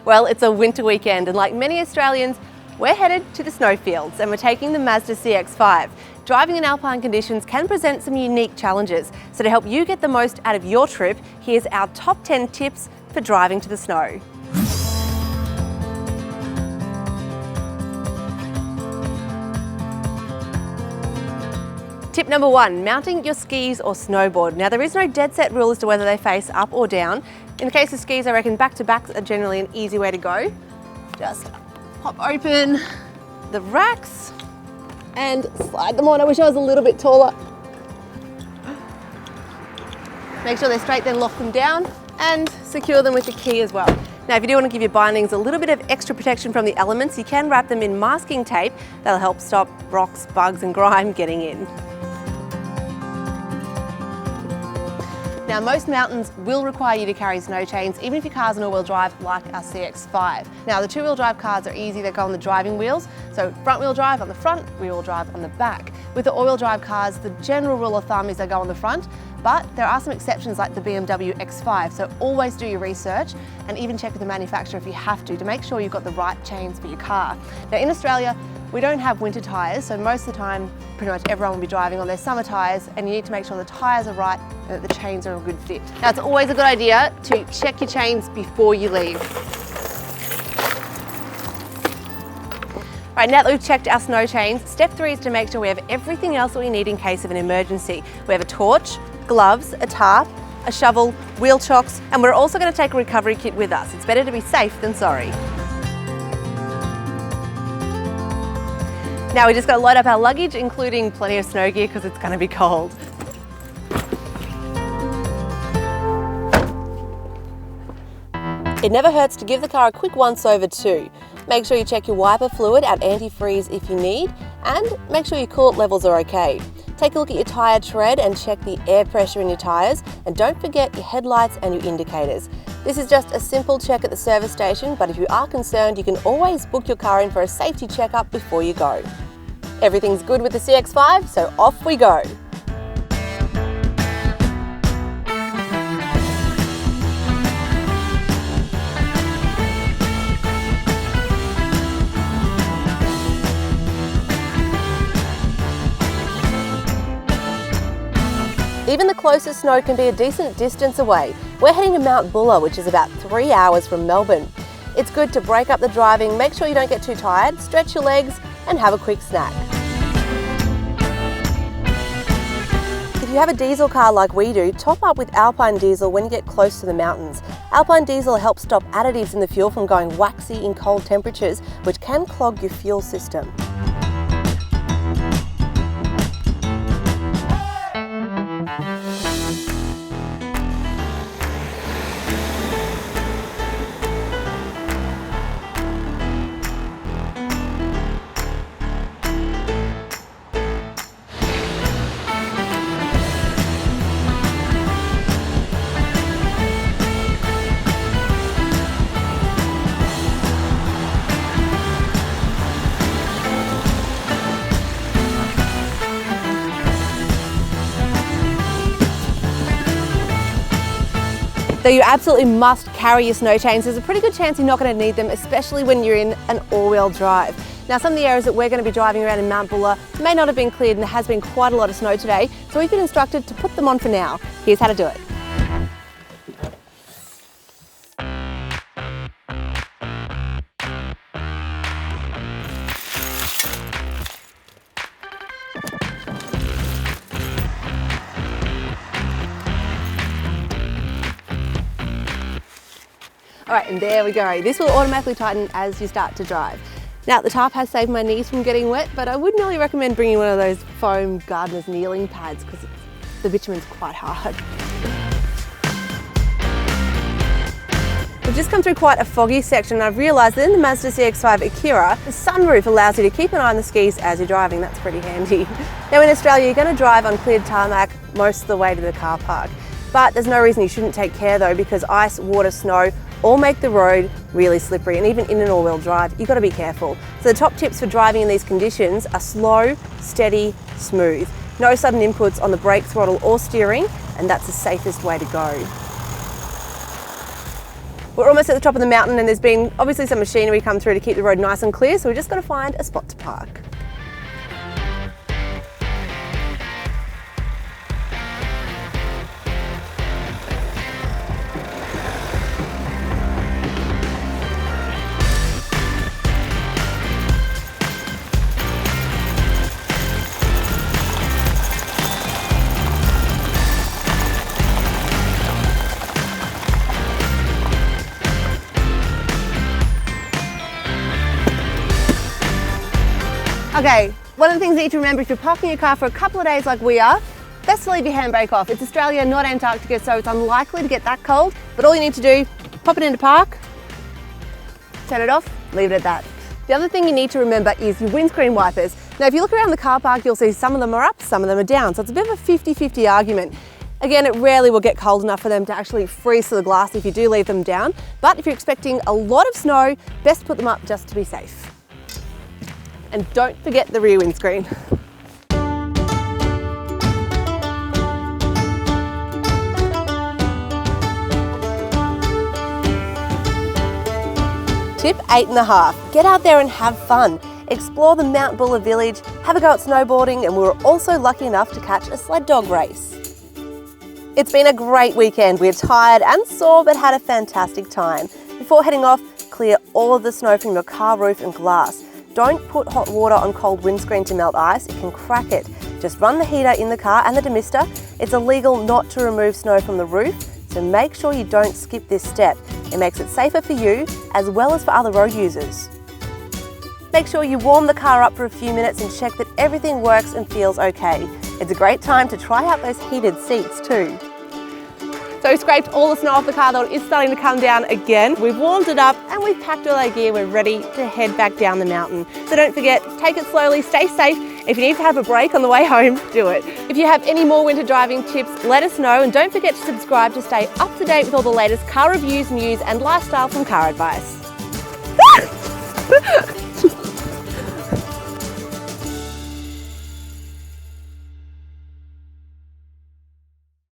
Well, it's a winter weekend and like many Australians, we're headed to the snowfields and we're taking the Mazda CX-5. Driving in Alpine conditions can present some unique challenges. So to help you get the most out of your trip, here's our top 10 tips for driving to the snow. Tip number 1, mounting your skis or snowboard. Now there is no dead set rule as to whether they face up or down. In the case of skis, I reckon back to backs are generally an easy way to go. Just pop open the racks and slide them on. I wish I was a little bit taller. Make sure they're straight, then lock them down and secure them with a key as well. Now if you do want to give your bindings a little bit of extra protection from the elements, you can wrap them in masking tape. That'll help stop rocks, bugs and grime getting in. Now most mountains will require you to carry snow chains, even if your car's an all-wheel drive like our CX-5. Now the two-wheel drive cars are easy, they go on the driving wheels, so front-wheel drive on the front, rear-wheel drive on the back. With the all-wheel drive cars, the general rule of thumb is they go on the front, but there are some exceptions like the BMW X5, so always do your research and even check with the manufacturer if you have to make sure you've got the right chains for your car. Now in Australia, we don't have winter tyres, so most of the time pretty much everyone will be driving on their summer tyres, and you need to make sure the tyres are right and that the chains are a good fit. Now it's always a good idea to check your chains before you leave. Right, now that we've checked our snow chains, step 3 is to make sure we have everything else that we need in case of an emergency. We have a torch, gloves, a tarp, a shovel, wheel chocks, and we're also going to take a recovery kit with us. It's better to be safe than sorry. Now we just got to load up our luggage, including plenty of snow gear because it's going to be cold. It never hurts to give the car a quick once-over too. Make sure you check your wiper fluid at antifreeze if you need, and make sure your coolant levels are okay. Take a look at your tyre tread and check the air pressure in your tyres, and don't forget your headlights and your indicators. This is just a simple check at the service station, but if you are concerned, you can always book your car in for a safety checkup before you go. Everything's good with the CX-5, so off we go. Even the closest snow can be a decent distance away. We're heading to Mount Buller, which is about 3 hours from Melbourne. It's good to break up the driving, make sure you don't get too tired, stretch your legs and have a quick snack. If you have a diesel car like we do, top up with Alpine diesel when you get close to the mountains. Alpine diesel helps stop additives in the fuel from going waxy in cold temperatures, which can clog your fuel system. Though you absolutely must carry your snow chains, there's a pretty good chance you're not going to need them, especially when you're in an all-wheel drive. Now some of the areas that we're going to be driving around in Mount Buller may not have been cleared and there has been quite a lot of snow today, so we've been instructed to put them on for now. Here's how to do it. All right, and there we go. This will automatically tighten as you start to drive. Now, the tarp has saved my knees from getting wet, but I wouldn't really recommend bringing one of those foam gardener's kneeling pads because the bitumen's quite hard. We've just come through quite a foggy section and I've realised that in the Mazda CX-5 Akera, the sunroof allows you to keep an eye on the skis as you're driving. That's pretty handy. Now in Australia, you're going to drive on cleared tarmac most of the way to the car park. But there's no reason you shouldn't take care though, because ice, water, snow all make the road really slippery, and even in an all-wheel drive, you've got to be careful. So the top tips for driving in these conditions are slow, steady, smooth. No sudden inputs on the brake, throttle or steering, and that's the safest way to go. We're almost at the top of the mountain and there's been obviously some machinery come through to keep the road nice and clear, so we're just got to find a spot to park. Okay, one of the things you need to remember if you're parking your car for a couple of days like we are, best to leave your handbrake off. It's Australia, not Antarctica, so it's unlikely to get that cold, but all you need to do, pop it into park, turn it off, leave it at that. The other thing you need to remember is your windscreen wipers. Now if you look around the car park, you'll see some of them are up, some of them are down, so it's a bit of a 50-50 argument. Again, it rarely will get cold enough for them to actually freeze through the glass if you do leave them down, but if you're expecting a lot of snow, best to put them up just to be safe. And don't forget the rear windscreen. Tip 8.5, get out there and have fun. Explore the Mount Buller village, have a go at snowboarding, and we were also lucky enough to catch a sled dog race. It's been a great weekend. We're tired and sore, but had a fantastic time. Before heading off, clear all of the snow from your car roof and glass. Don't put hot water on cold windscreen to melt ice, it can crack it. Just run the heater in the car and the demister. It's illegal not to remove snow from the roof, so make sure you don't skip this step. It makes it safer for you as well as for other road users. Make sure you warm the car up for a few minutes and check that everything works and feels okay. It's a great time to try out those heated seats too. So we scraped all the snow off the car, though it is starting to come down again. We've warmed it up and we've packed all our gear. We're ready to head back down the mountain. So don't forget, take it slowly, stay safe. If you need to have a break on the way home, do it. If you have any more winter driving tips, let us know, and don't forget to subscribe to stay up to date with all the latest car reviews, news and lifestyle from Car Advice.